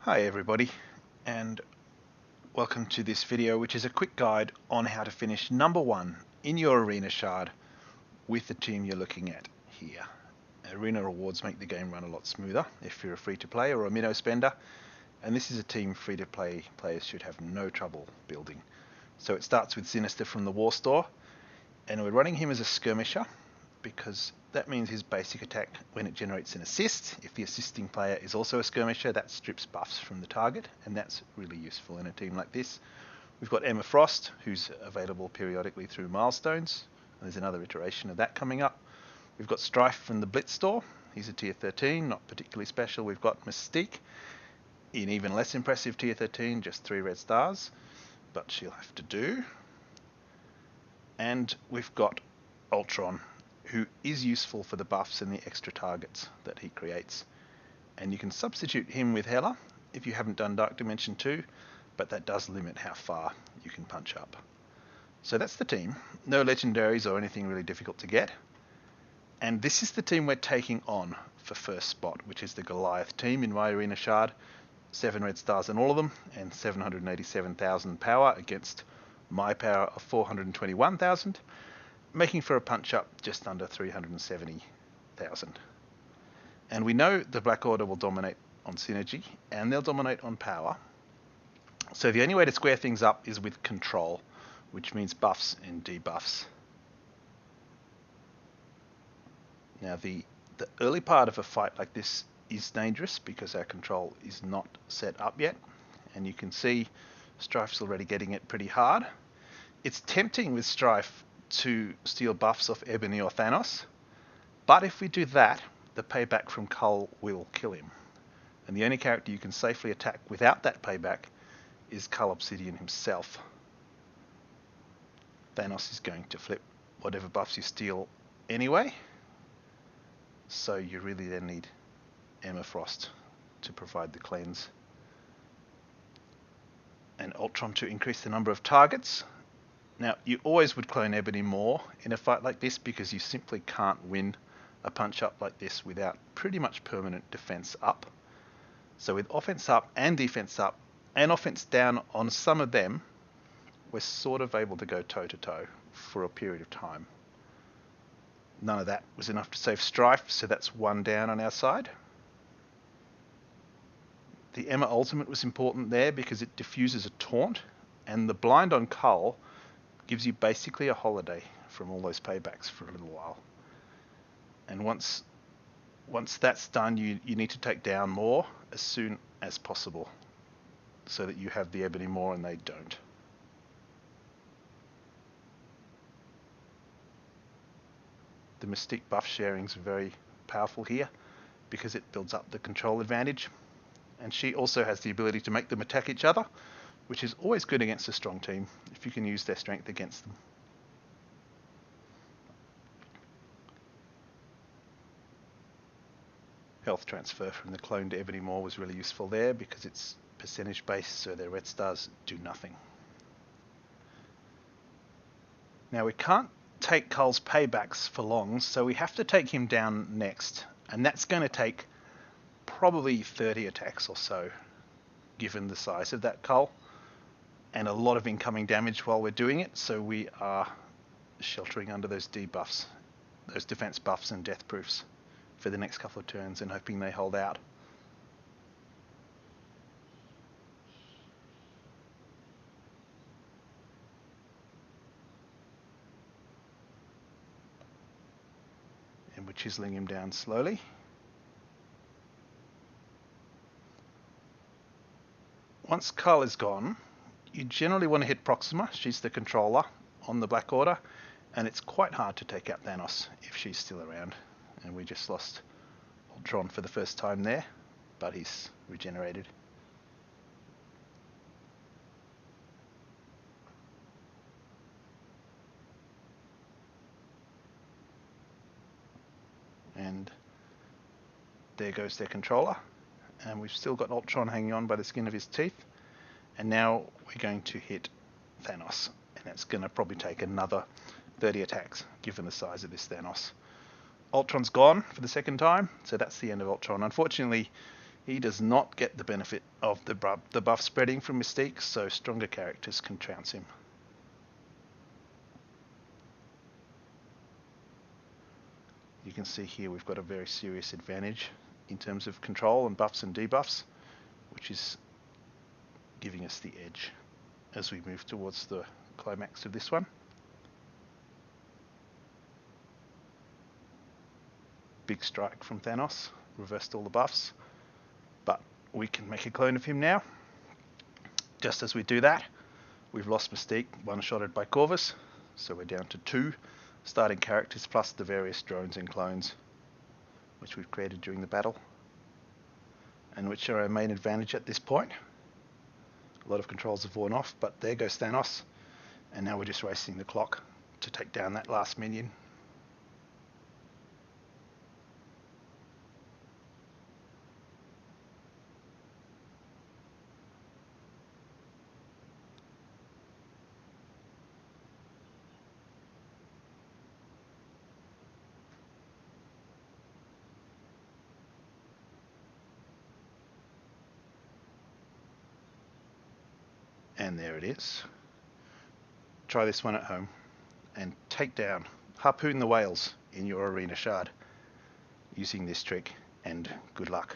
Hi everybody, and welcome to this video, which is a quick guide on how to finish number one in your arena shard with the team you're looking at here. Arena rewards make the game run a lot smoother if you're a free-to-play or a minnow spender, and this is a team free-to-play players should have no trouble building. So it starts with Sinister from the War Store, and we're running him as a skirmisher because that means his basic attack, when it generates an assist, if the assisting player is also a skirmisher, that strips buffs from the target, and that's really useful in a team like this. We've got Emma Frost, who's available periodically through milestones. There's another iteration of that coming up. We've got Strife from the Blitz Store. He's a tier 13, not particularly special. We've got Mystique, in even less impressive tier 13, just 3 red stars, but she'll have to do. And we've got Ultron, who is useful for the buffs and the extra targets that he creates. And you can substitute him with Hela if you haven't done Dark Dimension 2, but that does limit how far you can punch up. So that's the team. No legendaries or anything really difficult to get. And this is the team we're taking on for first spot, which is the Goliath team in my arena shard. 7 red stars in all of them, and 787,000 power against my power of 421,000. Making for a punch up just under 370,000. And we know the Black Order will dominate on synergy and they'll dominate on power. So the only way to square things up is with control, which means buffs and debuffs. Now the early part of a fight like this is dangerous because our control is not set up yet, and you can see Strife's already getting it pretty hard. It's tempting with Strife to steal buffs off Ebony or Thanos, but if we do that, the payback from Cull will kill him. And the only character you can safely attack without that payback is Cull Obsidian himself. Thanos is going to flip whatever buffs you steal anyway, so you really then need Emma Frost to provide the cleanse. And Ultron to increase the number of targets. Now, you always would clone Ebony more in a fight like this because you simply can't win a punch up like this without pretty much permanent defense up. So with offense up and defense up and offense down on some of them, we're sort of able to go toe to toe for a period of time. None of that was enough to save Strife, so that's 1 down on our side. The Emma ultimate was important there because it diffuses a taunt, and the blind on Cull gives you basically a holiday from all those paybacks for a little while. And once that's done, you need to take down more as soon as possible so that you have the Ebony more and they don't. The Mystique buff sharing is very powerful here because it builds up the control advantage, and she also has the ability to make them attack each other, which is always good against a strong team if you can use their strength against them. Health transfer from the clone to Ebony Maw was really useful there because it's percentage based, so their red stars do nothing. Now we can't take Cull's paybacks for long, so we have to take him down next, and that's going to take probably 30 attacks or so given the size of that Cull, and a lot of incoming damage while we're doing it, so we are sheltering under those debuffs, those defense buffs and death proofs for the next couple of turns and hoping they hold out. And we're chiseling him down slowly. Once Cull is gone, you generally want to hit Proxima. She's the controller on the Black Order, and it's quite hard to take out Thanos if she's still around. And we just lost Ultron for the first time there, but he's regenerated. And there goes their controller, and we've still got Ultron hanging on by the skin of his teeth, and now we're going to hit Thanos, and that's going to probably take another 30 attacks given the size of this Thanos. Ultron's gone for the second time, so that's the end of Ultron. Unfortunately, He does not get the benefit of the buff spreading from Mystique, so stronger characters can trounce him. You can see here we've got a very serious advantage in terms of control and buffs and debuffs, which is giving us the edge as we move towards the climax of this one. Big strike from Thanos, reversed all the buffs, but we can make a clone of him now. Just as we do that, we've lost Mystique, one-shotted by Corvus, so we're down to 2 starting characters plus the various drones and clones which we've created during the battle, and which are our main advantage at this point. A lot of controls have worn off, but there goes Thanos, and now we're just racing the clock to take down that last minion. And there it is. Try this one at home and take down, harpoon the whales in your arena shard using this trick, and good luck.